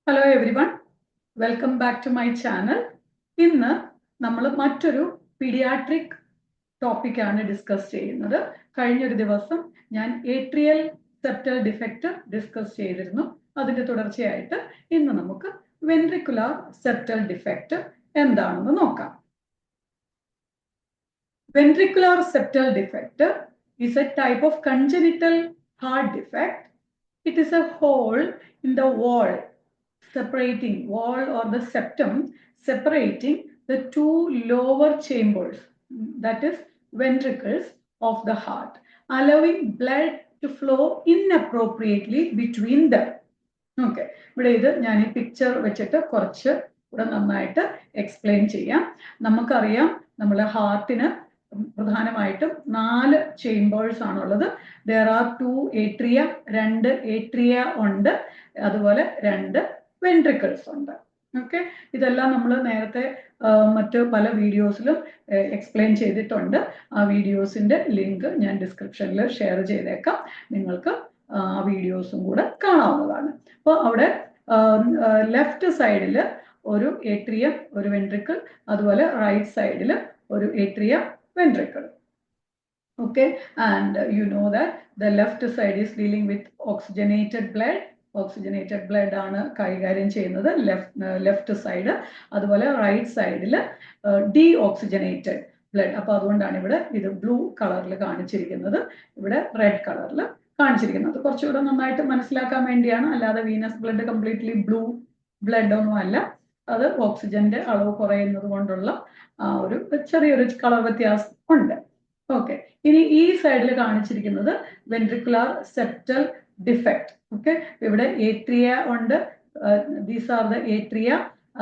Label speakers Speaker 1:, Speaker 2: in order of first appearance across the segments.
Speaker 1: Hello everyone, welcome back to my channel. ഇന്ന് നമ്മൾ മറ്റൊരു പീഡിയാട്രിക് ടോപ്പിക്കാണ് ഡിസ്കസ് ചെയ്യുന്നത്. കഴിഞ്ഞൊരു ദിവസം ഞാൻ ഏട്രിയൽ സെപ്റ്റൽ ഡിഫെക്റ്റ് ഡിസ്കസ് ചെയ്തിരുന്നു. അതിന്റെ തുടർച്ചയായിട്ട് ഇന്ന് നമുക്ക് വെൻട്രിക്കുലാർ സെപ്റ്റൽ ഡിഫെക്റ്റ് എന്താണെന്ന് നോക്കാം. Ventricular septal defect is a type of congenital heart defect. It is a hole in the wall or the septum separating the two lower chambers, that is ventricles of the heart, allowing blood to flow inappropriately between them. Okay, ഇവിടെ ഇത് ഞാൻ ഈ picture വെച്ചിട്ട് കുറച്ച് ഇവിടെ നന്നായിട്ട് explain ചെയ്യാം. നമുക്കറിയാം നമ്മുടെ ഹാർട്ടിന് പ്രധാനമായിട്ടും 4 ചേംബേഴ്സ് ആണുള്ളത്. there are 2 ഏട്രിയ, 2 ഏട്രിയ ഉണ്ട്, അതുപോലെ 2 വെൻട്രിക്കിൾസ് ഉണ്ട്. ഓക്കെ, ഇതെല്ലാം നമ്മൾ നേരത്തെ മറ്റ് പല വീഡിയോസിലും എക്സ്പ്ലെയിൻ ചെയ്തിട്ടുണ്ട്. ആ വീഡിയോസിന്റെ ലിങ്ക് ഞാൻ ഡിസ്ക്രിപ്ഷനിൽ ഷെയർ ചെയ്തേക്കാം, നിങ്ങൾക്ക് ആ വീഡിയോസും കൂടെ കാണാവുന്നതാണ്. അപ്പോൾ അവിടെ ലെഫ്റ്റ് സൈഡിൽ ഒരു ഏട്രിയ, ഒരു വെൻട്രിക്കിൾ, അതുപോലെ റൈറ്റ് സൈഡിൽ ഒരു atria, ventricle. Okay, and you know that the left side is dealing with oxygenated blood. Oxygenated blood ആണ് കൈകാര്യം ചെയ്യുന്നത് ലെഫ്റ്റ് സൈഡ്. അതുപോലെ റൈറ്റ് സൈഡിൽ ഡീഓക്സിജനേറ്റഡ് ബ്ലഡ്. അപ്പോൾ അതുകൊണ്ടാണ് ഇവിടെ ഇത് ബ്ലൂ കളറിൽ കാണിച്ചിരിക്കുന്നത്, ഇവിടെ റെഡ് കളറിൽ കാണിച്ചിരിക്കുന്നത്. കുറച്ചുകൂടെ നന്നായിട്ട് മനസ്സിലാക്കാൻ വേണ്ടിയാണ്, അല്ലാതെ venous blood completely blue blood ഒന്നും അല്ല. അത് ഓക്സിജന്റെ അളവ് കുറയുന്നത് കൊണ്ടുള്ള ഒരു ചെറിയൊരു കളർ വ്യത്യാസം ഉണ്ട്. ഓക്കെ, ഇനി ഈ സൈഡിൽ കാണിച്ചിരിക്കുന്നത് വെൻട്രിക്കുലാർ സെപ്റ്റൽ ഡിഫെക്റ്റ്. ഓക്കെ, ഇവിടെ ഏട്രിയ ഉണ്ട്, ദീസ് ആർ ദ ഏട്രിയ.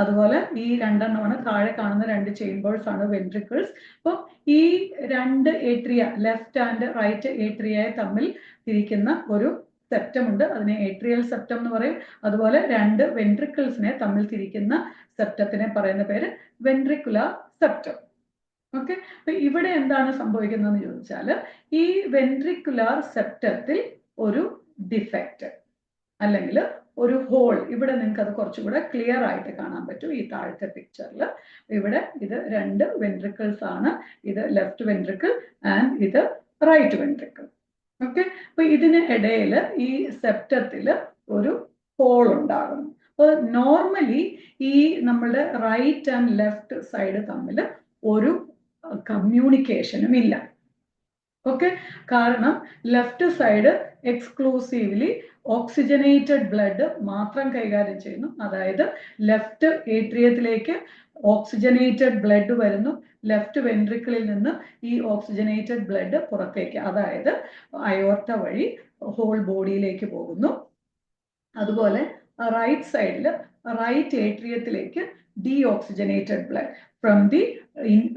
Speaker 1: അതുപോലെ ഈ രണ്ടെണ്ണമാണ് താഴെ കാണുന്ന 2 ചേംബേഴ്സ് ആണ് വെൻട്രിക്കിൾസ്. അപ്പോൾ ഈ 2 ഏട്രിയ, ലെഫ്റ്റ് ആൻഡ് റൈറ്റ് ഏട്രിയയെ തമ്മിൽ തിരിക്കുന്ന ഒരു സെപ്റ്റം ഉണ്ട്, അതിനെ ഏട്രിയൽ സെപ്റ്റം എന്ന് പറയും. അതുപോലെ 2 വെൻട്രിക്കിൾസിനെ തമ്മിൽ തിരിക്കുന്ന സെപ്റ്റത്തിനെ പറയുന്ന പേര് വെൻട്രിക്കുലാർ സെപ്റ്റം. ഓക്കെ, അപ്പൊ ഇവിടെ എന്താണ് സംഭവിക്കുന്നതെന്ന് ചോദിച്ചാൽ, ഈ വെൻട്രിക്കുലാർ സെപ്റ്റത്തിൽ ഒരു ഡിഫെക്റ്റ് അല്ലെങ്കിൽ ഒരു ഹോൾ, ഇവിടെ നിങ്ങൾക്ക് അത് കുറച്ചുകൂടെ ക്ലിയർ ആയിട്ട് കാണാൻ പറ്റും ഈ താഴത്തെ പിക്ചറിൽ. ഇവിടെ ഇത് 2 വെൻട്രിക്കിൾസ് ആണ്, ഇത് ലെഫ്റ്റ് വെൻട്രിക്കിൾ ആൻഡ് ഇത് റൈറ്റ് വെൻട്രിക്കിൾ. ഓക്കെ, അപ്പൊ ഇതിന് ഇടയിൽ ഈ സെപ്റ്റത്തിൽ ഒരു ഹോൾ ഉണ്ടാകുന്നു. അപ്പോൾ നോർമലി ഈ നമ്മളുടെ റൈറ്റ് ആൻഡ് ലെഫ്റ്റ് സൈഡ് തമ്മിൽ ഒരു കമ്മ്യൂണിക്കേഷനും ഇല്ല. ഓക്കെ, കാരണം left side exclusively oxygenated blood മാത്രം കൈകാര്യം ചെയ്യുന്നു. അതായത് ലെഫ്റ്റ് ഏട്രിയത്തിലേക്ക് ഓക്സിജനേറ്റഡ് ബ്ലഡ് വരുന്നു, ലെഫ്റ്റ് വെൻട്രിക്കിളിൽ നിന്ന് ഈ ഓക്സിജനേറ്റഡ് ബ്ലഡ് പുറത്തേക്ക്, അതായത് അയോർട്ട വഴി ഹോൾ ബോഡിയിലേക്ക് പോകുന്നു. അതുപോലെ റൈറ്റ് സൈഡിൽ റൈറ്റ് ഏട്രിയത്തിലേക്ക് deoxygenated blood from the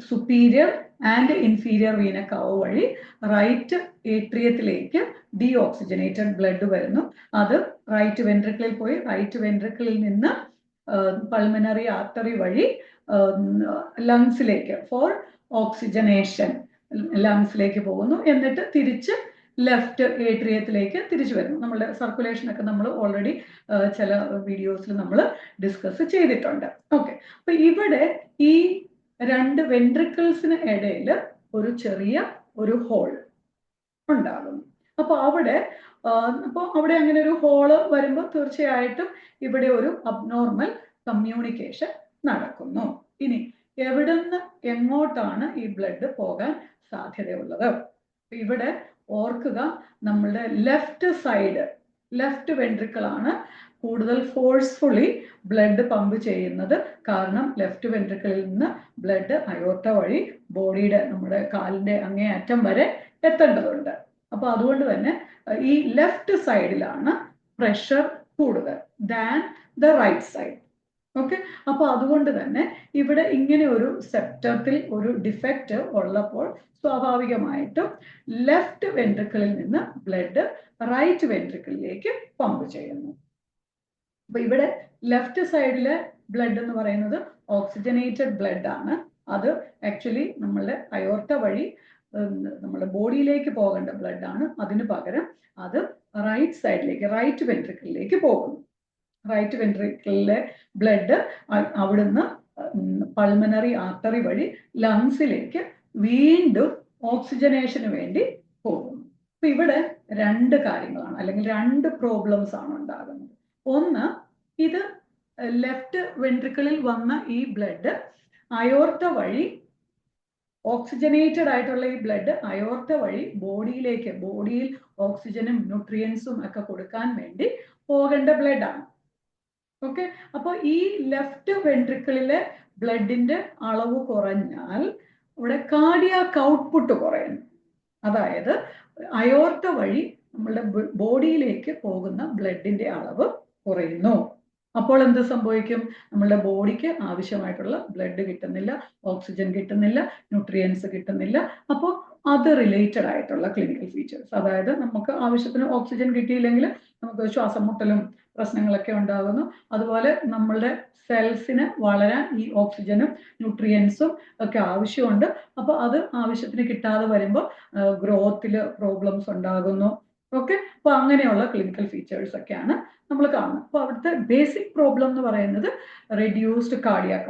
Speaker 1: superior and inferior vena cava വഴി റൈറ്റ് ഏട്രിയത്തിലേക്ക് ഡീഓക്സിജനേറ്റഡ് ബ്ലഡ് വരുന്നു. അത് റൈറ്റ് വെൻട്രിക്കിളിൽ പോയി റൈറ്റ് വെൻട്രിക്കിളിൽ നിന്ന് പൾമനറി ആർട്ടറി വഴി ലങ്സിലേക്ക് ഫോർ ഓക്സിജനേഷൻ ലങ്സിലേക്ക് പോകുന്നു. എന്നിട്ട് തിരിച്ച് ലെഫ്റ്റ് ഏട്രിയത്തിലേക്ക് തിരിച്ചു വരുന്നു. നമ്മളുടെ സർക്കുലേഷൻ ഒക്കെ നമ്മൾ ഓൾറെഡി ചില വീഡിയോസിൽ നമ്മൾ ഡിസ്കസ് ചെയ്തിട്ടുണ്ട്. ഓക്കെ, അപ്പൊ ഇവിടെ ഈ 2 വെൻട്രിക്കിൾസിന് ഇടയിൽ ഒരു ചെറിയ ഒരു ഹോൾ ഉണ്ടാകുന്നു. അപ്പൊ അവിടെ അങ്ങനെ ഒരു ഹോള് വരുമ്പോൾ തീർച്ചയായിട്ടും ഇവിടെ ഒരു അബ്നോർമൽ കമ്മ്യൂണിക്കേഷൻ നടക്കുന്നു. ഇനി എവിടുന്ന് എങ്ങോട്ടാണ് ഈ ബ്ലഡ് പോകാൻ സാധ്യതയുള്ളത്? ഇവിടെ ഓർക്കുക, നമ്മളുടെ ലെഫ്റ്റ് സൈഡ്, ലെഫ്റ്റ് വെൻട്രിക്കിൾ ആണ് കൂടുതൽ ഫോഴ്സ്ഫുള്ളി ബ്ലഡ് പമ്പ് ചെയ്യുന്നത്. കാരണം ലെഫ്റ്റ് വെൻട്രിക്കിളിൽ നിന്ന് ബ്ലഡ് അയോർട്ട വഴി ബോഡിയുടെ, നമ്മുടെ കാലിന്റെ അങ്ങേ അറ്റം വരെ എത്തേണ്ടതുണ്ട്. അപ്പൊ അതുകൊണ്ട് തന്നെ ഈ ലെഫ്റ്റ് സൈഡിലാണ് പ്രഷർ കൂടുതൽ than the right side. Okay, അപ്പൊ അതുകൊണ്ട് തന്നെ ഇവിടെ ഇങ്ങനെ ഒരു സെപ്റ്റത്തിൽ ഒരു ഡിഫെക്റ്റ് ഉള്ളപ്പോൾ സ്വാഭാവികമായിട്ടും ലെഫ്റ്റ് വെൻട്രിക്കിളിൽ നിന്ന് ബ്ലഡ് റൈറ്റ് വെൻട്രിക്കിളിലേക്ക് പമ്പ് ചെയ്യുന്നു. അപ്പൊ ഇവിടെ ലെഫ്റ്റ് സൈഡിലെ ബ്ലഡ് എന്ന് പറയുന്നത് ഓക്സിജനേറ്റഡ് ബ്ലഡ് ആണ്. അത് ആക്ച്വലി നമ്മളുടെ അയോർട്ട വഴി നമ്മുടെ ബോഡിയിലേക്ക് പോകേണ്ട ബ്ലഡ് ആണ്. അതിന് പകരം അത് റൈറ്റ് സൈഡിലേക്ക്, റൈറ്റ് വെൻട്രിക്കിളിലേക്ക് പോകുന്നു. റൈറ്റ് വെൻട്രിക്കിളിലെ ബ്ലഡ് അവിടുന്ന് പൾമനറി ആർട്ടറി വഴി ലങ്സിലേക്ക് വീണ്ടും ഓക്സിജനേഷന് വേണ്ടി പോകുന്നു. അപ്പൊ ഇവിടെ രണ്ട് കാര്യങ്ങളാണ്, അല്ലെങ്കിൽ രണ്ട് പ്രോബ്ലംസ് ആണ് ഉണ്ടാകുന്നത്. ഒന്ന്, ഇത് ലെഫ്റ്റ് വെൻട്രിക്കിളിൽ വന്ന ഈ ബ്ലഡ് അയോർട്ട വഴി, ഓക്സിജനേറ്റഡ് ആയിട്ടുള്ള ഈ ബ്ലഡ് അയോർട്ട വഴി ബോഡിയിൽ ഓക്സിജനും ന്യൂട്രിയൻസും ഒക്കെ കൊടുക്കാൻ വേണ്ടി പോകേണ്ട ബ്ലഡ് ആണ്. ഓക്കെ, അപ്പൊ ഈ ലെഫ്റ്റ് വെൻട്രിക്കിളിലെ ബ്ലഡിന്റെ അളവ് കുറഞ്ഞാൽ ഇവിടെ കാർഡിയാക് ഔട്ട്പുട്ട് കുറയുന്നു. അതായത് അയോർട്ട വഴി നമ്മളുടെ ബോഡിയിലേക്ക് പോകുന്ന ബ്ലഡിന്റെ അളവ് കുറയുന്നു. അപ്പോൾ എന്ത് സംഭവിക്കും? നമ്മളുടെ ബോഡിക്ക് ആവശ്യമായിട്ടുള്ള ബ്ലഡ് കിട്ടുന്നില്ല, ഓക്സിജൻ കിട്ടുന്നില്ല, ന്യൂട്രിയൻസ് കിട്ടുന്നില്ല. അപ്പോൾ അത് റിലേറ്റഡ് ആയിട്ടുള്ള ക്ലിനിക്കൽ ഫീച്ചേഴ്സ്, അതായത് നമുക്ക് ആവശ്യത്തിന് ഓക്സിജൻ കിട്ടിയില്ലെങ്കിൽ നമുക്ക് ശ്വാസം മുട്ടലും പ്രശ്നങ്ങളൊക്കെ ഉണ്ടാകുന്നു. അതുപോലെ നമ്മളുടെ സെൽസിന് വളരാൻ ഈ ഓക്സിജനും ന്യൂട്രിയൻസും ഒക്കെ ആവശ്യമുണ്ട്. അപ്പോൾ അത് ആവശ്യത്തിന് കിട്ടാതെ വരുമ്പോൾ ഗ്രോത്തിൽ പ്രോബ്ലംസ് ഉണ്ടാകുന്നു. ഓക്കെ, അപ്പൊ അങ്ങനെയുള്ള ക്ലിനിക്കൽ ഫീച്ചേഴ്സ് ഒക്കെയാണ് നമ്മൾ കാണുന്നത്. അപ്പൊ അവിടുത്തെ ബേസിക് പ്രോബ്ലം എന്ന് പറയുന്നത് റെഡ്യൂസ്ഡ് കാർഡിയാക്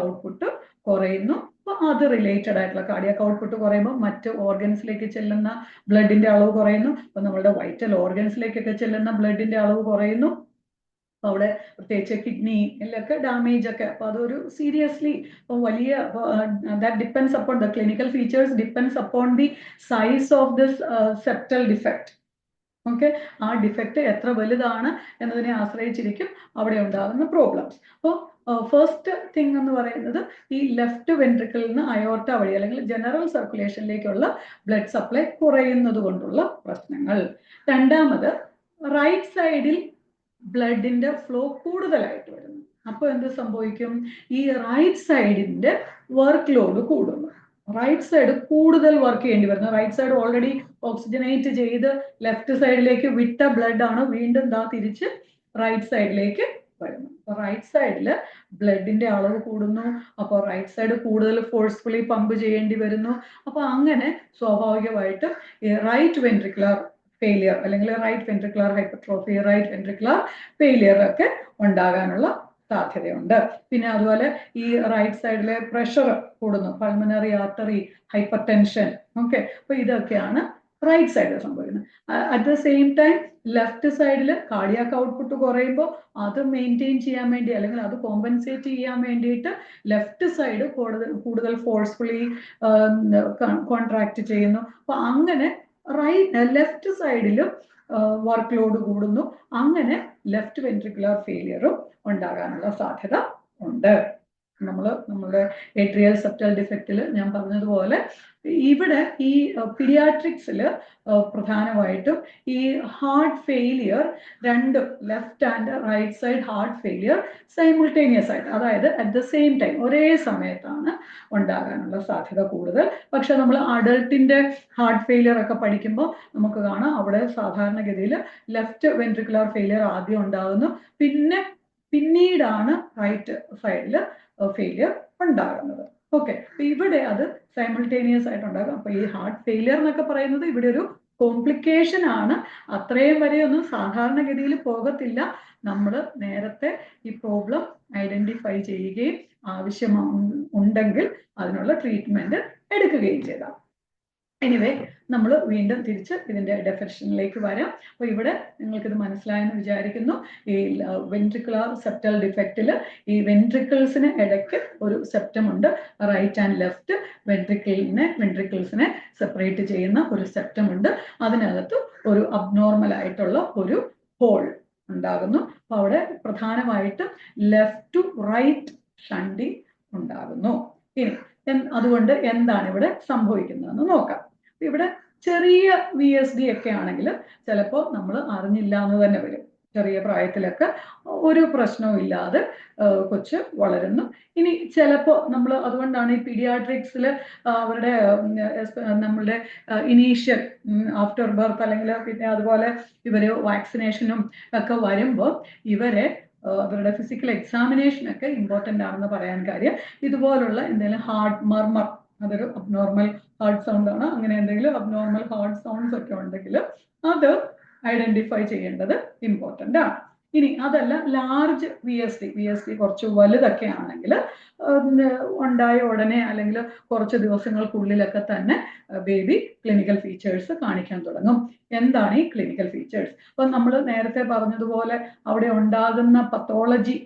Speaker 1: ഔട്ട്പുട്ട് കുറയുന്നു. അപ്പൊ അത് റിലേറ്റഡ് ആയിട്ടുള്ള കാർഡിയാക് ഔട്ട്പുട്ട് കുറയുമ്പോൾ മറ്റ് ഓർഗൻസിലേക്ക് ചെല്ലുന്ന ബ്ലഡിന്റെ അളവ് കുറയുന്നു. അപ്പൊ നമ്മളുടെ വൈറ്റൽ ഓർഗൻസിലേക്കൊക്കെ ചെല്ലുന്ന ബ്ലഡിന്റെ അളവ് കുറയുന്നു. അപ്പൊ അവിടെ പ്രത്യേകിച്ച് കിഡ്നിയിലൊക്കെ ഡാമേജ് ഒക്കെ, അപ്പൊ അതൊരു സീരിയസ്ലി വലിയ that depends upon the clinical features depends upon the size of this septal defect. Okay, ആ ഡിഫക്റ്റ് എത്ര വലുതാണ് എന്നതിനെ ആശ്രയിച്ചിരിക്കും അവിടെ ഉണ്ടാകുന്ന പ്രോബ്ലംസ്. അപ്പോൾ ഫസ്റ്റ് തിങ് എന്ന് പറയുന്നത് ഈ ലെഫ്റ്റ് വെൻട്രിക്കിളിൽ നിന്ന് അയോർട്ട വഴി അല്ലെങ്കിൽ ജനറൽ സർക്കുലേഷനിലേക്കുള്ള ബ്ലഡ് സപ്ലൈ കുറയുന്നത് കൊണ്ടുള്ള പ്രശ്നങ്ങൾ. രണ്ടാമത്, റൈറ്റ് സൈഡിൽ ബ്ലഡിന്റെ ഫ്ലോ കൂടുതലായിട്ട് വരുന്നു. അപ്പോൾ എന്ത് സംഭവിക്കും? ഈ റൈറ്റ് സൈഡിന്റെ വർക്ക് ലോഡ് കൂടുന്നു. റൈറ്റ് സൈഡ് കൂടുതൽ വർക്ക് ചെയ്യേണ്ടി വരുന്നു. റൈറ്റ് സൈഡ് ഓൾറെഡി ഓക്സിജനേറ്റ് ചെയ്ത് ലെഫ്റ്റ് സൈഡിലേക്ക് വിട്ട ബ്ലഡ് ആണ് വീണ്ടും തിരിച്ച് റൈറ്റ് സൈഡിലേക്ക് വരുന്നു. അപ്പൊ റൈറ്റ് സൈഡില് ബ്ലഡിന്റെ അളവ് കൂടുന്നു. അപ്പോൾ റൈറ്റ് സൈഡ് കൂടുതൽ ഫോഴ്സ്ഫുള്ളി പമ്പ് ചെയ്യേണ്ടി വരുന്നു. അപ്പൊ അങ്ങനെ സ്വാഭാവികമായിട്ടും ഈ റൈറ്റ് വെൻട്രിക്കുലർ ഫെയിലിയർ അല്ലെങ്കിൽ right ventricular hypertrophy, right ventricular failure ഒക്കെ ഉണ്ടാകാനുള്ള സാധ്യതയുണ്ട്. പിന്നെ അതുപോലെ ഈ റൈറ്റ് സൈഡിലെ പ്രഷർ കൂടുന്നു, pulmonary artery hyper tension. Okay, അപ്പൊ ഇതൊക്കെയാണ് റൈറ്റ് സൈഡിൽ സംഭവിക്കുന്നത്. At the same time left സൈഡിൽ കാർഡിയാക് ഔട്ട്പുട്ട് കുറയുമ്പോൾ അത് മെയിൻറ്റെയിൻ ചെയ്യാൻ വേണ്ടി അല്ലെങ്കിൽ അത് കോമ്പൻസേറ്റ് ചെയ്യാൻ വേണ്ടിയിട്ട് ലെഫ്റ്റ് സൈഡ് കൂടുതൽ ഫോഴ്സ്ഫുള്ളി കോൺട്രാക്ട് ചെയ്യുന്നു. അപ്പൊ അങ്ങനെ ലെഫ്റ്റ് സൈഡിലും വർക്ക് ലോഡ് കൂടുന്നു. അങ്ങനെ ലെഫ്റ്റ് വെൻട്രിക്കുലർ ഫെയിലിയറും ഉണ്ടാകാനുള്ള സാധ്യത ഉണ്ട്. നമ്മളുടെ ഏട്രിയൽ സെപ്റ്റൽ ഡിഫക്റ്റിൽ ഞാൻ പറഞ്ഞതുപോലെ ഇവിടെ ഈ പീഡിയാട്രിക്സിൽ പ്രധാനമായിട്ടും ഈ ഹാർട്ട് ഫെയിലിയർ രണ്ടും, left and right side heart failure simultaneous ആയിട്ട്, അതായത് അറ്റ് ദ സെയിം ടൈം ഒരേ സമയത്താണ് ഉണ്ടാകാനുള്ള സാധ്യത കൂടുതൽ. പക്ഷെ നമ്മൾ അഡൾട്ടിന്റെ ഹാർട്ട് ഫെയിലിയർ ഒക്കെ പഠിക്കുമ്പോൾ നമുക്ക് കാണാം അവിടെ സാധാരണഗതിയിൽ ലെഫ്റ്റ് വെൻട്രിക്കുലർ ഫെയിലിയർ ആദ്യം ഉണ്ടാകുന്നു, പിന്നീടാണ് റൈറ്റ് സൈഡിൽ ഫെയിലിയർ ഉണ്ടാകുന്നത്. ഓക്കെ, ഇവിടെ അത് സൈമിൾട്ടേനിയസ് ആയിട്ട് ഉണ്ടാകും. അപ്പൊ ഈ ഹാർട്ട് ഫെയിലിയർ എന്നൊക്കെ പറയുന്നത് ഇവിടെ ഒരു കോംപ്ലിക്കേഷൻ ആണ്. അത്രയും വരെയൊന്നും സാധാരണഗതിയിൽ പോകത്തില്ല. നമ്മൾ നേരത്തെ ഈ പ്രോബ്ലം ഐഡന്റിഫൈ ചെയ്യുകയും ആവശ്യമുണ്ടെങ്കിൽ അതിനുള്ള ട്രീറ്റ്മെന്റ് എടുക്കുകയും ചെയ്താൽ. എനിവേ, നമ്മൾ വീണ്ടും തിരിച്ച് ഇതിന്റെ ഡെഫിനിഷനിലേക്ക് വരാം. അപ്പൊ ഇവിടെ നിങ്ങൾക്കിത് മനസ്സിലായെന്ന് വിചാരിക്കുന്നു. ഈ വെൻട്രിക്കുലർ സെപ്റ്റൽ ഡിഫക്റ്റിൽ ഈ വെൻട്രിക്കിൾസിന് ഇടയ്ക്ക് ഒരു സെപ്റ്റം ഉണ്ട്. റൈറ്റ് ആൻഡ് ലെഫ്റ്റ് വെൻട്രിക്കിൾസിനെ സെപ്പറേറ്റ് ചെയ്യുന്ന ഒരു സെപ്റ്റം ഉണ്ട്. അതിനകത്ത് ഒരു അബ്നോർമൽ ആയിട്ടുള്ള ഒരു ഹോൾ ഉണ്ടാകുന്നു. അപ്പൊ അവിടെ പ്രധാനമായിട്ടും ലെഫ്റ്റ് ടു റൈറ്റ് ഷണ്ടിങ് ഉണ്ടാകുന്നു. ഇനി അതുകൊണ്ട് എന്താണ് ഇവിടെ സംഭവിക്കുന്നതെന്ന് നോക്കാം. ഇവിടെ ചെറിയ VSD ഒക്കെ ആണെങ്കിൽ ചിലപ്പോൾ നമ്മൾ അറിഞ്ഞില്ല എന്ന് തന്നെ വരും. ചെറിയ പ്രായത്തിലൊക്കെ ഒരു പ്രശ്നവും ഇല്ലാതെ കൊച്ച് വളരുന്നു. ഇനി ചിലപ്പോൾ നമ്മൾ അതുകൊണ്ടാണ് ഈ പീഡിയാട്രിക്സിൽ അവരുടെ നമ്മളുടെ ഇനീഷ്യൽ ആഫ്റ്റർ ബർത്ത് അല്ലെങ്കിൽ പിന്നെ അതുപോലെ ഇവര് വാക്സിനേഷനും ഒക്കെ വരുമ്പോൾ ഇവരെ അവരുടെ ഫിസിക്കൽ എക്സാമിനേഷൻ ഒക്കെ ഇമ്പോർട്ടൻ്റ് ആണെന്ന് പറയാൻ കാര്യം ഇതുപോലുള്ള എന്തെങ്കിലും ഹാർട്ട് മർമർ, അതൊരു അബ്നോർമൽ ഹാർട്ട് സൗണ്ട് ആണ്, അങ്ങനെ എന്തെങ്കിലും അബ്നോർമൽ ഹാർട്ട് സൗണ്ട്സ് ഒക്കെ ഉണ്ടെങ്കിൽ അത് ഐഡന്റിഫൈ ചെയ്യേണ്ടത് ഇമ്പോർട്ടൻ്റ് ആണ്. ഇനി അതല്ല ലാർജ് VSD കുറച്ച് വലുതൊക്കെ ആണെങ്കിൽ ഉണ്ടായ ഉടനെ അല്ലെങ്കിൽ കുറച്ച് ദിവസങ്ങൾക്കുള്ളിലൊക്കെ തന്നെ ബേബി ക്ലിനിക്കൽ ഫീച്ചേഴ്സ് കാണിക്കാൻ തുടങ്ങും. എന്താണ് ഈ ക്ലിനിക്കൽ ഫീച്ചേഴ്സ്? അപ്പൊ നമ്മൾ നേരത്തെ പറഞ്ഞതുപോലെ അവിടെ ഉണ്ടാകുന്ന പത്തോളജി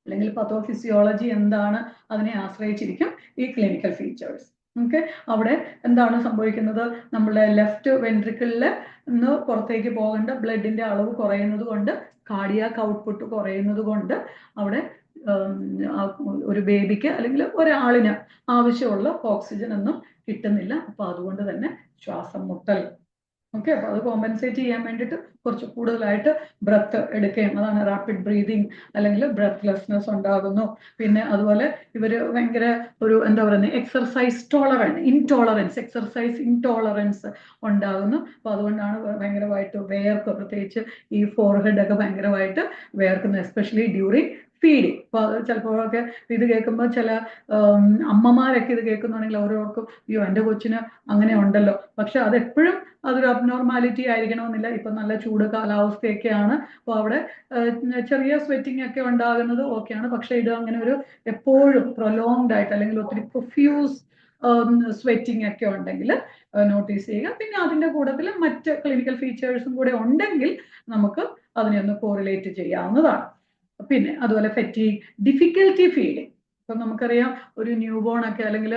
Speaker 1: അല്ലെങ്കിൽ പത്തോഫിസിയോളജി എന്താണ് അതിനെ ആശ്രയിച്ചിരിക്കും ഈ ക്ലിനിക്കൽ ഫീച്ചേഴ്സ്. ഓക്കെ, അവിടെ എന്താണ് സംഭവിക്കുന്നത്? നമ്മുടെ ലെഫ്റ്റ് വെൻട്രിക്കിളിൽ നിന്ന് പുറത്തേക്ക് പോകേണ്ട ബ്ലഡിന്റെ അളവ് കുറയുന്നത് കൊണ്ട്, കാർഡിയാക് ഔട്ട്പുട്ട് കുറയുന്നത് കൊണ്ട് അവിടെ ഒരു ബേബിക്ക് അല്ലെങ്കിൽ ഒരാളിന് ആവശ്യമുള്ള ഓക്സിജൻ ഒന്നും കിട്ടുന്നില്ല. അപ്പൊ അതുകൊണ്ട് തന്നെ ശ്വാസം മുട്ടൽ. ഓക്കെ, അപ്പൊ അത് കോമ്പൻസേറ്റ് ചെയ്യാൻ വേണ്ടിയിട്ട് കുറച്ച് കൂടുതലായിട്ട് ബ്രത്ത് എടുക്കുകയും, അതാണ് റാപ്പിഡ് ബ്രീതിങ് അല്ലെങ്കിൽ ബ്രത്ത്ലെസ്നെസ് ഉണ്ടാകുന്നു. പിന്നെ അതുപോലെ ഇവര് ഭയങ്കര ഒരു എന്താ പറയുന്നത് എക്സർസൈസ് ഇൻടോളറൻസ് എക്സർസൈസ് ഇൻടോളറൻസ് ഉണ്ടാകുന്നു. അപ്പൊ അതുകൊണ്ടാണ് ഭയങ്കരമായിട്ട് വേർക്ക്, പ്രത്യേകിച്ച് ഈ ഫോർഹെഡ് ഒക്കെ ഭയങ്കരമായിട്ട് വേർക്കുന്നത്, എസ്പെഷ്യലി ഡ്യൂറിങ് ഫീഡിങ്. അപ്പൊ അത് ചിലപ്പോഴൊക്കെ ഇത് കേൾക്കുമ്പോൾ ചില അമ്മമാരൊക്കെ ഇത് കേൾക്കുന്നുണ്ടെങ്കിൽ ഓരോർക്കും അയ്യോ എൻ്റെ കൊച്ചിന് അങ്ങനെ ഉണ്ടല്ലോ. പക്ഷെ അതെപ്പോഴും അതൊരു അബ്നോർമാലിറ്റി ആയിരിക്കണമെന്നില്ല. ഇപ്പൊ നല്ല ചൂട് കാലാവസ്ഥയൊക്കെയാണ്, അപ്പോൾ അവിടെ ചെറിയ സ്വെറ്റിംഗ് ഒക്കെ ഉണ്ടാകുന്നത് ഓക്കെയാണ്. പക്ഷെ ഇത് അങ്ങനെ ഒരു എപ്പോഴും പ്രൊലോങ്ഡ് ആയിട്ട് അല്ലെങ്കിൽ ഒത്തിരി പ്രൊഫ്യൂസ് സ്വെറ്റിംഗ് ഒക്കെ ഉണ്ടെങ്കിൽ നോട്ടീസ് ചെയ്യുക. പിന്നെ അതിന്റെ കൂട്ടത്തിൽ മറ്റ് ക്ലിനിക്കൽ ഫീച്ചേഴ്സും കൂടെ ഉണ്ടെങ്കിൽ നമുക്ക് അതിനെ ഒന്ന് കോറിലേറ്റ് ചെയ്യാവുന്നതാണ്. പിന്നെ അതുപോലെ ഫെറ്റീഗ്, ഡിഫിക്കൽറ്റി ഫീഡിങ്. ഇപ്പം നമുക്കറിയാം ഒരു ന്യൂ ബോൺ ഒക്കെ അല്ലെങ്കിൽ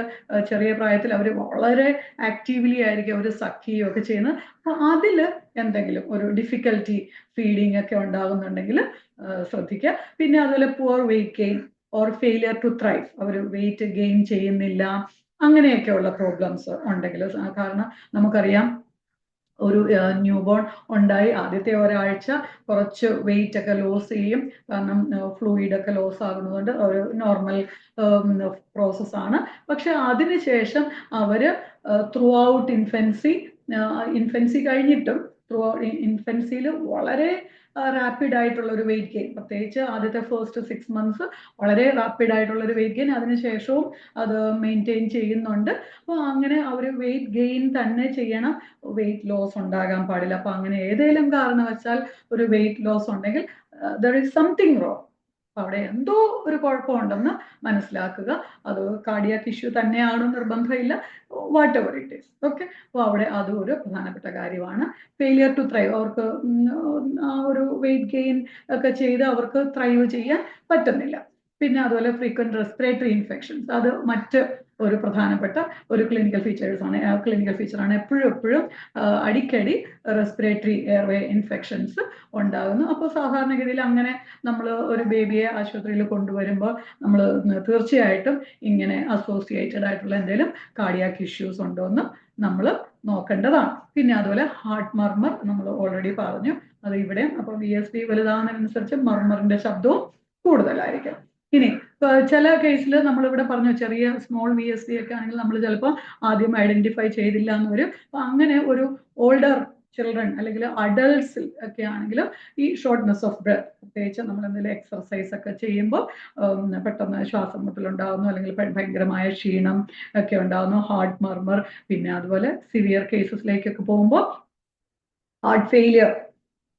Speaker 1: ചെറിയ പ്രായത്തിൽ അവർ വളരെ ആക്റ്റീവ്ലി ആയിരിക്കും അവർ സക്കിയോ ഒക്കെ ചെയ്യുന്നത്. അപ്പൊ അതിൽ എന്തെങ്കിലും ഒരു ഡിഫിക്കൽറ്റി ഫീഡിങ് ഒക്കെ ഉണ്ടാകുന്നുണ്ടെങ്കിൽ ശ്രദ്ധിക്കുക. പിന്നെ അതുപോലെ poor weight gain or failure to thrive, അവർ വെയിറ്റ് ഗെയിൻ ചെയ്യുന്നില്ല, അങ്ങനെയൊക്കെയുള്ള പ്രോബ്ലംസ് ഉണ്ടെങ്കിൽ. കാരണം നമുക്കറിയാം ഒരു ന്യൂ ബോൺ ഉണ്ടായി ആദ്യത്തെ ഒരാഴ്ച കുറച്ച് വെയിറ്റ് ഒക്കെ ലോസ് ചെയ്യും, കാരണം ഫ്ലൂയിഡ് ഒക്കെ ലോസ് ആകുന്നതുകൊണ്ട് ഒരു നോർമൽ പ്രോസസ്സാണ്. പക്ഷെ അതിനുശേഷം അവര് ത്രൂ ഔട്ട് ഇൻഫൻസി കഴിഞ്ഞിട്ടും ഇൻഫൻസിയിൽ വളരെ റാപ്പിഡ് ആയിട്ടുള്ള ഒരു വെയിറ്റ് ഗെയിൻ, പ്രത്യേകിച്ച് ആദ്യത്തെ ഫസ്റ്റ് 6 months വളരെ റാപ്പിഡ് ആയിട്ടുള്ള ഒരു വെയിറ്റ് ഗെയിൻ, അതിനുശേഷവും അത് മെയിൻറ്റെയിൻ ചെയ്യുന്നുണ്ട്. അപ്പോൾ അങ്ങനെ അവർ വെയിറ്റ് ഗെയിൻ തന്നെ ചെയ്യണം, വെയിറ്റ് ലോസ് ഉണ്ടാകാൻ പാടില്ല. അപ്പൊ അങ്ങനെ ഏതെങ്കിലും കാരണവശാൽ ഒരു വെയിറ്റ് ലോസ് ഉണ്ടെങ്കിൽ ദർ ഈസ് സംതിങ് റോങ്. അപ്പൊ അവിടെ എന്തോ ഒരു കുഴപ്പമുണ്ടെന്ന് മനസ്സിലാക്കുക. അത് കാർഡിയാക് ഇഷ്യൂ തന്നെയാണെന്ന് നിർബന്ധമില്ല, what ever it is. Okay, അപ്പോൾ അവിടെ അതും ഒരു പ്രധാനപ്പെട്ട കാര്യമാണ്. ഫെയിലിയർ ടു ത്രൈവ്, അവർക്ക് ആ ഒരു വെയിറ്റ് ഗെയിൻ ഒക്കെ ചെയ്ത് അവർക്ക് ത്രൈവ് ചെയ്യാൻ പറ്റുന്നില്ല. പിന്നെ അതുപോലെ ഫ്രീക്വന്റ് റെസ്പിറേറ്ററി ഇൻഫെക്ഷൻസ്, അത് മറ്റ് ഒരു പ്രധാനപ്പെട്ട ഒരു ക്ലിനിക്കൽ ഫീച്ചറാണ്. എപ്പോഴും അടിക്കടി റെസ്പിറേറ്ററി എയർവേ ഇൻഫെക്ഷൻസ് ഉണ്ടാകുന്നു. അപ്പോൾ സാധാരണഗതിയിൽ അങ്ങനെ നമ്മൾ ഒരു ബേബിയെ ആശുപത്രിയിൽ കൊണ്ടുവരുമ്പോൾ നമ്മൾ തീർച്ചയായിട്ടും ഇങ്ങനെ അസോസിയേറ്റഡ് ആയിട്ടുള്ള എന്തെങ്കിലും കാർഡിയാക് ഇഷ്യൂസ് ഉണ്ടോ എന്ന് നമ്മൾ നോക്കേണ്ടതാണ്. പിന്നെ അതുപോലെ ഹാർട്ട് മർമർ നമ്മൾ ഓൾറെഡി പറഞ്ഞു, അത് ഇവിടെ. അപ്പോൾ VSD വലുതാവുന്നതിനനുസരിച്ച് മർമറിന്റെ ശബ്ദവും കൂടുതലായിരിക്കും. ഇനി ചില കേസിൽ നമ്മളിവിടെ പറഞ്ഞു ചെറിയ സ്മോൾ VSD ഒക്കെ ആണെങ്കിൽ നമ്മൾ ചിലപ്പോൾ ആദ്യം ഐഡന്റിഫൈ ചെയ്തില്ല എന്ന് വരും. അപ്പൊ അങ്ങനെ ഒരു ഓൾഡർ ചിൽഡ്രൻ അല്ലെങ്കിൽ അഡൾട്ട്സിൽ ഒക്കെ ആണെങ്കിലും ഈ ഷോർട്ട്നെസ് ഓഫ് ബ്രെത്ത്, പ്രത്യേകിച്ച് നമ്മൾ എന്തെങ്കിലും എക്സർസൈസ് ഒക്കെ ചെയ്യുമ്പോൾ പെട്ടെന്ന് ശ്വാസം മുട്ടലുണ്ടാകുന്നു, അല്ലെങ്കിൽ ഭയങ്കരമായ ക്ഷീണം ഒക്കെ ഉണ്ടാകുന്നു, ഹാർട്ട് മർമർ. പിന്നെ അതുപോലെ സിവിയർ കേസസിലേക്കൊക്കെ പോകുമ്പോൾ ഹാർട്ട് ഫെയിലിയർ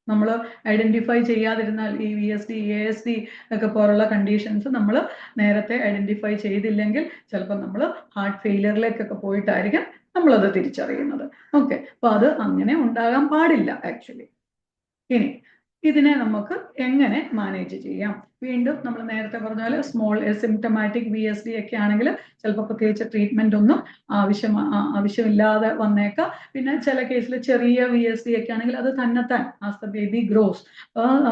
Speaker 1: നമ്മൾ ഐഡന്റിഫൈ ചെയ്യാതിരുന്നാൽ, ഈ VSD ASD ഒക്കെ പോലുള്ള കണ്ടീഷൻസ് നമ്മൾ നേരത്തെ ഐഡന്റിഫൈ ചെയ്തില്ലെങ്കിൽ ചിലപ്പോൾ നമ്മൾ ഹാർട്ട് ഫെയിലിയറിലേക്കൊക്കെ പോയിട്ടായിരിക്കും നമ്മളത് തിരിച്ചറിയുന്നത്. ഓക്കെ, അപ്പൊ അത് അങ്ങനെ ഉണ്ടാകാൻ പാടില്ല ആക്ച്വലി. ഇനി ഇതിനെ നമുക്ക് എങ്ങനെ മാനേജ് ചെയ്യാം? വീണ്ടും നമ്മൾ നേരത്തെ പറഞ്ഞ പോലെ സ്മോൾ സിംറ്റമാറ്റിക് VSD ഒക്കെ ആണെങ്കിൽ ചിലപ്പോൾ പ്രത്യേകിച്ച് ട്രീറ്റ്മെന്റ് ഒന്നും ആവശ്യമില്ലാതെ വന്നേക്കാം. പിന്നെ ചില കേസിൽ ചെറിയ VSD ഒക്കെ ആണെങ്കിൽ അത് തന്നെത്താൻ ആസ് ദ ബേബി ഗ്രോസ്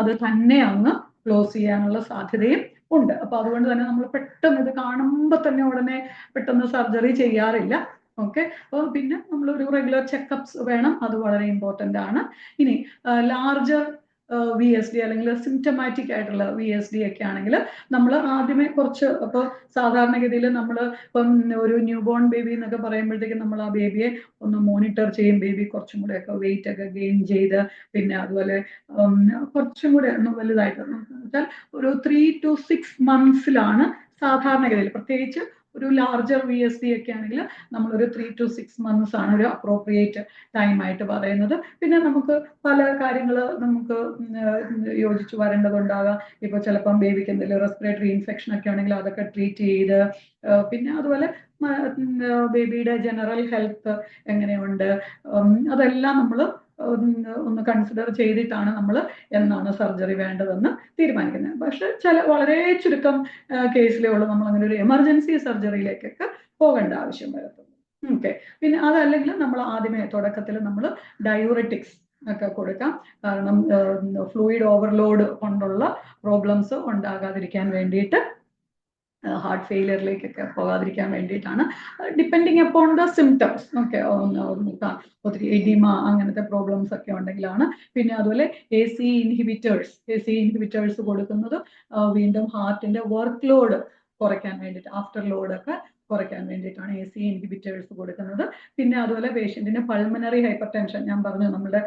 Speaker 1: അത് തന്നെ അങ്ങ് ക്ലോസ് ചെയ്യാനുള്ള സാധ്യതയും ഉണ്ട്. അപ്പൊ അതുകൊണ്ട് തന്നെ നമ്മൾ പെട്ടെന്ന് ഇത് കാണുമ്പോൾ തന്നെ ഉടനെ പെട്ടെന്ന് സർജറി ചെയ്യാറില്ല. ഓക്കെ, അപ്പോൾ പിന്നെ നമ്മൾ ഒരു റെഗുലർ ചെക്കപ്സ് വേണം, അത് വളരെ ഇമ്പോർട്ടൻ്റ് ആണ്. ഇനി ലാർജർ VSD അല്ലെങ്കിൽ സിംറ്റമാറ്റിക് ആയിട്ടുള്ള VSD ഒക്കെ ആണെങ്കിൽ നമ്മൾ ആദ്യമേ കുറച്ച്, അപ്പോൾ സാധാരണഗതിയിൽ നമ്മൾ ഇപ്പം ഒരു ന്യൂ ബോൺ ബേബി എന്നൊക്കെ പറയുമ്പോഴത്തേക്കും നമ്മൾ ആ ബേബിയെ ഒന്ന് മോണിറ്റർ ചെയ്യും. ബേബി കുറച്ചും കൂടെ ഒക്കെ വെയിറ്റ് ഒക്കെ ഗെയിൻ ചെയ്ത്, പിന്നെ അതുപോലെ കുറച്ചും കൂടെ ഒന്ന് വലുതായിട്ട് വെച്ചാൽ ഒരു 3 to 6 months സാധാരണഗതിയിൽ, പ്രത്യേകിച്ച് ഒരു ലാർജർ VSD ഒക്കെ ആണെങ്കിൽ നമ്മളൊരു 3 to 6 months ആണ് ഒരു അപ്രോപ്രിയേറ്റ് ടൈം ആയിട്ട് പറയുന്നത്. പിന്നെ നമുക്ക് പല കാര്യങ്ങൾ നമുക്ക് യോജിച്ച് വരേണ്ടതുണ്ടാകാം. ഇപ്പോൾ ചിലപ്പം ബേബിക്ക് എന്തെങ്കിലും റെസ്പിറേറ്ററി ഇൻഫെക്ഷൻ ഒക്കെ ആണെങ്കിൽ അതൊക്കെ ട്രീറ്റ് ചെയ്ത്, പിന്നെ അതുപോലെ ബേബിയുടെ ജനറൽ ഹെൽത്ത് എങ്ങനെയുണ്ട് അതെല്ലാം നമ്മൾ ഒന്ന് കൺസിഡർ ചെയ്തിട്ടാണ് നമ്മൾ എന്നാണ് സർജറി വേണ്ടതെന്ന് തീരുമാനിക്കുന്നത്. പക്ഷെ വളരെ ചുരുക്കം കേസിലേ ഉള്ളൂ നമ്മൾ അങ്ങനെ ഒരു എമർജൻസി സർജറിയിലേക്കൊക്കെ പോകേണ്ട ആവശ്യം വരത്തുള്ളൂ. ഓക്കെ. പിന്നെ അതല്ലെങ്കിൽ നമ്മൾ ആദ്യമേ തുടക്കത്തിൽ നമ്മൾ ഡയൂററ്റിക്സ് ഒക്കെ കൊടുക്കാം. കാരണം ഫ്ലൂയിഡ് ഓവർലോഡ് കൊണ്ടുള്ള പ്രോബ്ലംസ് ഉണ്ടാകാതിരിക്കാൻ വേണ്ടിയിട്ട്, ഹാർട്ട് ഫെയിലിയറിലേക്കൊക്കെ പോകാതിരിക്കാൻ വേണ്ടിയിട്ടാണ്, depending upon the symptoms. Okay. ഒത്തിരി എഡിമ അങ്ങനത്തെ പ്രോബ്ലംസ് ഒക്കെ ഉണ്ടെങ്കിലാണ്. പിന്നെ അതുപോലെ AC ഇൻഹിബിറ്റേഴ്സ് കൊടുക്കുന്നത് വീണ്ടും ഹാർട്ടിന്റെ വർക്ക് ലോഡ് കുറയ്ക്കാൻ വേണ്ടിയിട്ട്, ആഫ്റ്റർ ലോഡൊക്കെ കുറയ്ക്കാൻ വേണ്ടിയിട്ടാണ് AC ഇൻഹിബിറ്റേഴ്സ് കൊടുക്കുന്നത്. പിന്നെ അതുപോലെ പേഷ്യന്റിന് പൾമനറി ഹൈപ്പർ ടെൻഷൻ, ഞാൻ പറഞ്ഞു നമ്മുടെ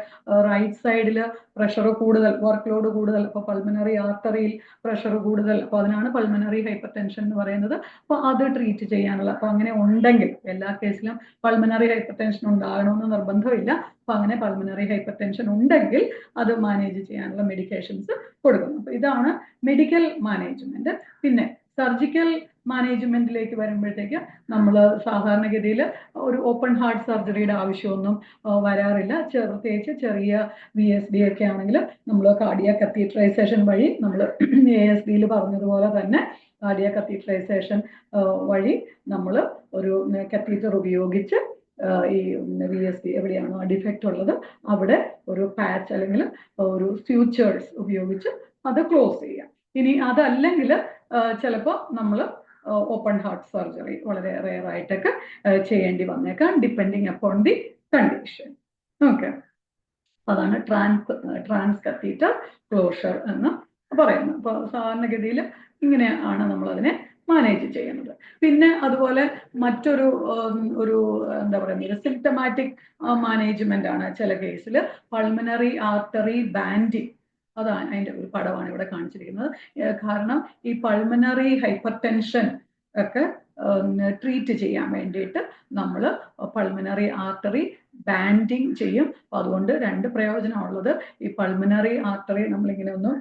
Speaker 1: റൈറ്റ് സൈഡിൽ പ്രഷർ കൂടുതൽ, വർക്ക് ലോഡ് കൂടുതൽ, അപ്പോൾ പൾമനറി ആർട്ടറിയിൽ പ്രഷർ കൂടുതൽ, അപ്പോൾ അതിനാണ് പൾമനറി ഹൈപ്പർ ടെൻഷൻ എന്ന് പറയുന്നത്. അപ്പോൾ അത് ട്രീറ്റ് ചെയ്യാനുള്ള, അപ്പോൾ അങ്ങനെ ഉണ്ടെങ്കിൽ എല്ലാ കേസിലും പൾമനറി ഹൈപ്പർ ടെൻഷൻ ഉണ്ടാകണമെന്ന് നിർബന്ധമില്ല. അപ്പോൾ അങ്ങനെ പൾമനറി ഹൈപ്പർ ടെൻഷൻ ഉണ്ടെങ്കിൽ അത് മാനേജ് ചെയ്യാനുള്ള മെഡിക്കേഷൻസ് കൊടുക്കുന്നു. അപ്പോൾ ഇതാണ് മെഡിക്കൽ മാനേജ്മെന്റ്. പിന്നെ സർജിക്കൽ മാനേജ്മെന്റിലേക്ക് വരുമ്പോഴത്തേക്ക് നമ്മൾ സാധാരണഗതിയിൽ ഒരു ഓപ്പൺ ഹാർട്ട് സർജറിയുടെ ആവശ്യമൊന്നും വരാറില്ല. പ്രത്യേകിച്ച് ചെറിയ VSD ഒക്കെ ആണെങ്കിൽ നമ്മൾ കാർഡിയാക് കത്തീറ്ററൈസേഷൻ വഴി, നമ്മൾ ASDയിൽ പറഞ്ഞതുപോലെ തന്നെ കാർഡിയാക് കത്തീറ്ററൈസേഷൻ വഴി നമ്മൾ ഒരു കത്തീറ്റർ ഉപയോഗിച്ച് ഈ VSD എവിടെയാണോ ഡിഫക്റ്റ് ഉള്ളത് അവിടെ ഒരു പാച്ച് അല്ലെങ്കിൽ ഒരു സ്യൂച്ചേഴ്സ് ഉപയോഗിച്ച് അത് ക്ലോസ് ചെയ്യാം. ഇനി അതല്ലെങ്കിൽ ചിലപ്പോൾ നമ്മൾ ഓപ്പൺ ഹാർട്ട് സർജറി വളരെ റെയർ ആയിട്ടൊക്കെ ചെയ്യേണ്ടി വന്നേക്കാം, depending upon the condition. Okay. അതാണ് ട്രാൻസ് കത്തീറ്റർ ക്ലോഷർ എന്ന് പറയുന്നത്. അപ്പോൾ സാധാരണഗതിയിൽ ഇങ്ങനെയാണ് നമ്മൾ അതിനെ മാനേജ് ചെയ്യുന്നത്. പിന്നെ അതുപോലെ മറ്റൊരു എന്താ പറയുന്നത്, സിംറ്റമാറ്റിക് മാനേജ്മെന്റ് ആണ് ചില കേസിൽ പൾമനറി ആർട്ടറി ബാൻഡിങ്. അതാണ് അതിൻ്റെ ഒരു പടമാണ് ഇവിടെ കാണിച്ചിരിക്കുന്നത്. കാരണം ഈ പൾമനറി ഹൈപ്പർ ടെൻഷൻ ഒക്കെ ട്രീറ്റ് ചെയ്യാൻ വേണ്ടിയിട്ട് നമ്മൾ പൾമനറി ആർട്ടറി ബാൻഡിങ് ചെയ്യും. അപ്പോൾ അതുകൊണ്ട് രണ്ട് പ്രയോജനമുള്ളത്. ഈ പൾമനറി ആർട്ടറി നമ്മളിങ്ങനെ ഒന്ന്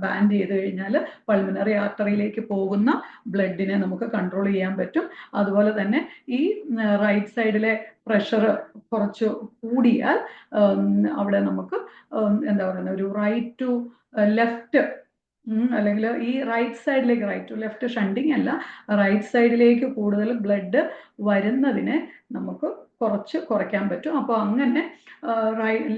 Speaker 1: ബാൻഡ് ചെയ്ത് കഴിഞ്ഞാൽ പൾമനറി ആർട്ടറിയിലേക്ക് പോകുന്ന ബ്ലഡിനെ നമുക്ക് കൺട്രോൾ ചെയ്യാൻ പറ്റും. അതുപോലെ തന്നെ ഈ റൈറ്റ് സൈഡിലെ പ്രഷർ കുറച്ച് കൂടിയാൽ അവിടെ നമുക്ക് എന്താ പറയുന്നത്, ഒരു റൈറ്റ് ടു ലെഫ്റ്റ് അല്ലെങ്കിൽ ഈ റൈറ്റ് സൈഡിലേക്ക്, റൈറ്റ് ടു ലെഫ്റ്റ് ഷണ്ടിങ് അല്ല, റൈറ്റ് സൈഡിലേക്ക് കൂടുതൽ ബ്ലഡ് വരുന്നതിനെ നമുക്ക് കുറയ്ക്കാൻ പറ്റും. അപ്പോൾ അങ്ങനെ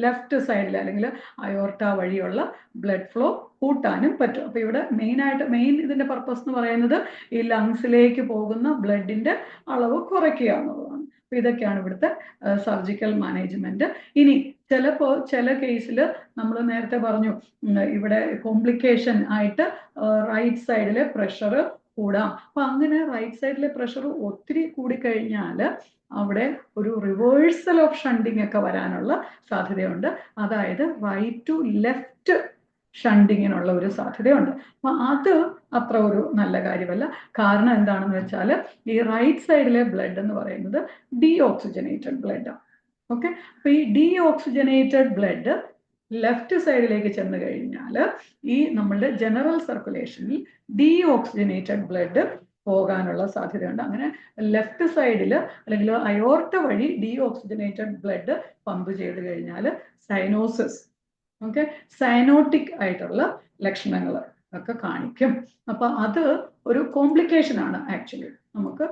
Speaker 1: ലെഫ്റ്റ് സൈഡിൽ അല്ലെങ്കിൽ അയോർട്ട വഴിയുള്ള ബ്ലഡ് ഫ്ലോ കൂട്ടാനും പറ്റും. അപ്പോൾ ഇവിടെ മെയിൻ ഇതിന്റെ പർപ്പസ് എന്ന് പറയുന്നത് ഈ ലങ്സിലേക്ക് പോകുന്ന ബ്ലഡിന്റെ അളവ് കുറയ്ക്കുക എന്നുള്ളതാണ്. അപ്പോൾ ഇതൊക്കെയാണ് ഇവിടുത്തെ സർജിക്കൽ മാനേജ്മെന്റ്. ഇനി ചില കേസിൽ നമ്മൾ നേരത്തെ പറഞ്ഞു ഇവിടെ കോംപ്ലിക്കേഷൻ ആയിട്ട് റൈറ്റ് സൈഡിലെ പ്രഷർ കൂടാം. അപ്പൊ അങ്ങനെ റൈറ്റ് സൈഡിലെ പ്രഷർ ഒത്തിരി കൂടിക്കഴിഞ്ഞാൽ അവിടെ ഒരു റിവേഴ്സൽ ഓഫ് ഷണ്ടിങ് ഒക്കെ വരാനുള്ള സാധ്യതയുണ്ട്. അതായത് റൈറ്റ് ടു ലെഫ്റ്റ് ഷണ്ടിങ്ങിനുള്ള ഒരു സാധ്യതയുണ്ട്. അപ്പൊ അത് അത്ര ഒരു നല്ല കാര്യമല്ല. കാരണം എന്താണെന്ന് വെച്ചാൽ ഈ റൈറ്റ് സൈഡിലെ ബ്ലഡ് എന്ന് പറയുന്നത് ഡീഓക്സിജനേറ്റഡ് ബ്ലഡാണ്. ഓക്കെ. അപ്പൊ ഈ ഡീഓക്സിജനേറ്റഡ് ബ്ലഡ് ലെഫ്റ്റ് സൈഡിലേക്ക് ചെന്ന് കഴിഞ്ഞാൽ ഈ നമ്മളുടെ ജനറൽ സർക്കുലേഷനിൽ ഡീഓക്സിജനേറ്റഡ് ബ്ലഡ് പോകാനുള്ള സാധ്യതയുണ്ട്. അങ്ങനെ ലെഫ്റ്റ് സൈഡിൽ അല്ലെങ്കിൽ അയോർട്ട വഴി ഡീഓക്സിജനേറ്റഡ് ബ്ലഡ് പമ്പ് ചെയ്ത് കഴിഞ്ഞാൽ സൈനോസിസ്, ഓക്കെ, സൈനോട്ടിക് ആയിട്ടുള്ള ലക്ഷണങ്ങൾ ഒക്കെ കാണിക്കും. അപ്പൊ അത് ഒരു കോംപ്ലിക്കേഷൻ ആണ്. ആക്ച്വലി നമുക്ക്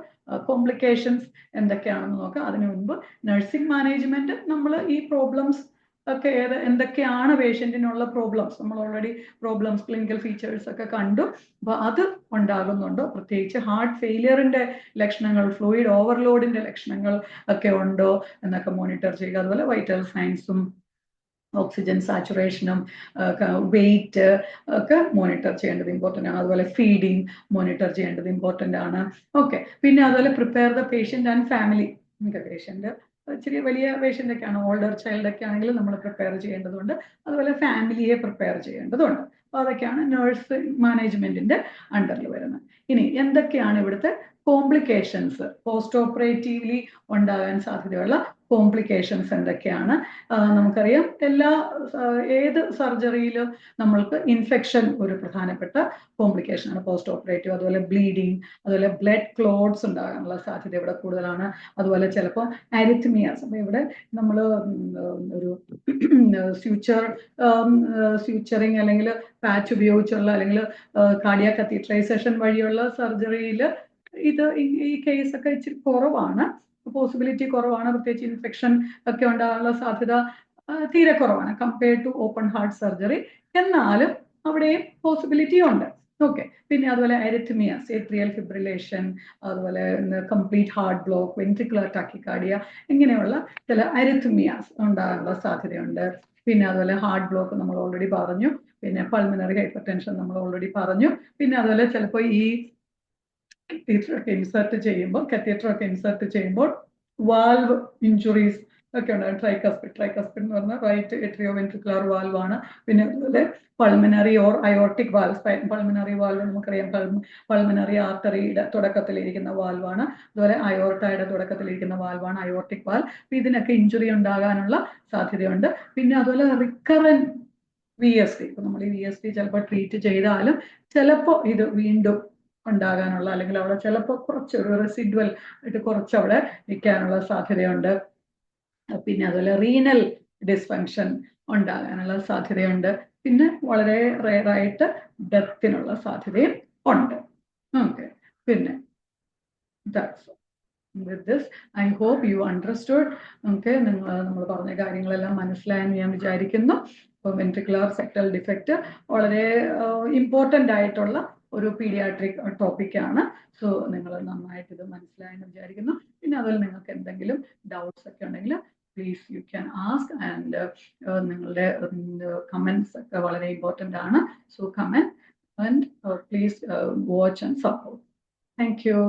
Speaker 1: കോംപ്ലിക്കേഷൻസ് എന്തൊക്കെയാണെന്ന് നോക്കാം. അതിനു മുൻപ് നഴ്സിംഗ് മാനേജ്മെന്റ് നമ്മൾ ഈ പ്രോബ്ലംസ് ഒക്കെ എന്തൊക്കെയാണ് പേഷ്യന്റിനുള്ള പ്രോബ്ലംസ്, നമ്മൾ ഓൾറെഡി പ്രോബ്ലംസ് ക്ലിനിക്കൽ ഫീച്ചേഴ്സ് ഒക്കെ കണ്ടു. അപ്പൊ അത് ഉണ്ടാകുന്നുണ്ടോ, പ്രത്യേകിച്ച് ഹാർട്ട് ഫെയിലിയറിന്റെ ലക്ഷണങ്ങൾ, ഫ്ലൂയിഡ് ഓവർലോഡിന്റെ ലക്ഷണങ്ങൾ ഒക്കെ ഉണ്ടോ എന്നൊക്കെ മോണിറ്റർ ചെയ്യുക. അതുപോലെ വൈറ്റൽ സയൻസും ഓക്സിജൻ സാച്ചുറേഷനും വെയിറ്റ് ഒക്കെ മോണിറ്റർ ചെയ്യേണ്ടത് ഇമ്പോർട്ടൻ്റ് ആണ്. അതുപോലെ ഫീഡിങ് മോണിറ്റർ ചെയ്യേണ്ടത് ഇമ്പോർട്ടൻ്റ് ആണ്. ഓക്കെ. പിന്നെ അതുപോലെ prepare the patient and family. Patient ഇച്ചിരി വലിയ പേഷ്യൻ്റ് ഒക്കെയാണ്, ഓൾഡർ ചൈൽഡ് ഒക്കെ ആണെങ്കിൽ നമ്മൾ പ്രിപ്പയർ ചെയ്യേണ്ടതുണ്ട്. അതുപോലെ ഫാമിലിയെ പ്രിപ്പയർ ചെയ്യേണ്ടതുണ്ട്. അപ്പോൾ അതൊക്കെയാണ് നേഴ്സ് മാനേജ്മെന്റിന്റെ അണ്ടറിൽ വരുന്നത്. ഇനി എന്തൊക്കെയാണ് ഇവിടുത്തെ കോംപ്ലിക്കേഷൻസ് പോസ്റ്റ് ഓപ്പറേറ്റീവ്ലി ഉണ്ടാകാൻ സാധ്യതയുള്ള കോംപ്ലിക്കേഷൻസ് എന്തൊക്കെയാണ്? നമുക്കറിയാം ഏത് സർജറിയിലും നമ്മൾക്ക് ഇൻഫെക്ഷൻ ഒരു പ്രധാനപ്പെട്ട കോംപ്ലിക്കേഷൻ ആണ് പോസ്റ്റ് ഓപ്പറേറ്റീവ്. അതുപോലെ ബ്ലീഡിങ്, അതുപോലെ ബ്ലഡ് ക്ലോട്ട്സ് ഉണ്ടാകാനുള്ള സാധ്യത ഇവിടെ കൂടുതലാണ്. അതുപോലെ ചിലപ്പോൾ അരിത്മിയാസ്. അപ്പൊ ഇവിടെ നമ്മൾ ഒരു സ്യൂച്ചറിങ് അല്ലെങ്കിൽ പാച്ച് ഉപയോഗിച്ചുള്ള അല്ലെങ്കിൽ കാർഡിയാക് കത്തീട്രൈസേഷൻ വഴിയുള്ള സർജറിയിൽ ഈ കേസൊക്കെ ഇച്ചിരി കുറവാണ്, പോസിബിലിറ്റി കുറവാണ്. പ്രത്യേകിച്ച് ഇൻഫെക്ഷൻ ഒക്കെ ഉണ്ടാകാനുള്ള സാധ്യത തീരെ കുറവാണ് compared to open heart surgery. എന്നാലും അവിടെയും പോസിബിലിറ്റി ഉണ്ട്. ഓക്കെ. പിന്നെ അതുപോലെ അരിത്മിയാസ്, ഏട്രിയൽ ഫിബ്രിലേഷൻ, അതുപോലെ complete heart block, ventricular tachycardia, ഇങ്ങനെയുള്ള ചില അരിത്മിയാസ് ഉണ്ടാകാനുള്ള സാധ്യതയുണ്ട്. പിന്നെ അതുപോലെ ഹാർട്ട് ബ്ലോക്ക് നമ്മൾ ഓൾറെഡി പറഞ്ഞു. പിന്നെ പൾമിനറി ഹൈപ്പർ ടെൻഷൻ നമ്മൾ ഓൾറെഡി പറഞ്ഞു. പിന്നെ അതുപോലെ ചിലപ്പോൾ ഈ കത്തീറ്ററൊക്കെ ഇൻസേർട്ട് ചെയ്യുമ്പോൾ വാൽവ് ഇഞ്ചുറീസ് ഒക്കെ ഉണ്ടാകും. ട്രൈക്കസ്പിഡ് എന്ന് പറഞ്ഞാൽ റൈറ്റ് എട്രിയോ വെൻട്രിക്കുലർ വാൽവ് ആണ്. പിന്നെ അതുപോലെ pulmonary or aortic valve. Pulmonary valve നമുക്കറിയാം പൾമിനറി ആർട്ടറിയുടെ തുടക്കത്തിലിരിക്കുന്ന വാൽവാണ്. അതുപോലെ അയോർട്ടയുടെ തുടക്കത്തിലിരിക്കുന്ന വാൽവാണ് അയോർട്ടിക് വാൽവ്. ഇതിനൊക്കെ ഇഞ്ചുറി ഉണ്ടാകാനുള്ള സാധ്യതയുണ്ട്. പിന്നെ അതുപോലെ റിക്കറന്റ് VSD, ഇപ്പൊ നമ്മൾ ഈ VSD ചിലപ്പോൾ ട്രീറ്റ് ചെയ്താലും ചിലപ്പോൾ ഇത് വീണ്ടും ഉണ്ടാകാനുള്ള, അല്ലെങ്കിൽ അവിടെ ചിലപ്പോൾ കുറച്ച് ഒരു റെസിഡ്വൽ ആയിട്ട് കുറച്ച് അവിടെ നിൽക്കാനുള്ള സാധ്യതയുണ്ട്. പിന്നെ അതുപോലെ റീനൽ ഡിസ്ഫങ്ഷൻ ഉണ്ടാകാനുള്ള സാധ്യതയുണ്ട്. പിന്നെ വളരെ റെയറായിട്ട് ഡെത്തിനുള്ള സാധ്യതയും ഉണ്ട്. ഓക്കെ. പിന്നെ with this, I hope you understood. Okay, നമ്മൾ പറഞ്ഞ കാര്യങ്ങളെല്ലാം മനസ്സിലായെന്ന് ഞാൻ വിചാരിക്കുന്നു. അപ്പോൾ വെൻട്രിക്കുലർ സെപ്റ്റൽ ഡിഫക്റ്റ് വളരെ ഇമ്പോർട്ടൻ്റ് ആയിട്ടുള്ള ഒരു പീഡിയാട്രിക് ടോപ്പിക്കാണ്. സോ നിങ്ങൾ നന്നായിട്ട് ഇത് മനസ്സിലായെന്ന് വിചാരിക്കുന്നു. പിന്നെ അതുപോലെ നിങ്ങൾക്ക് എന്തെങ്കിലും ഡൗട്ട്സ് ഒക്കെ ഉണ്ടെങ്കിൽ please you can ask. And നിങ്ങളുടെ കമൻസ് ഒക്കെ വളരെ ഇമ്പോർട്ടൻ്റ് ആണ്. So comment and please watch and support. Thank you.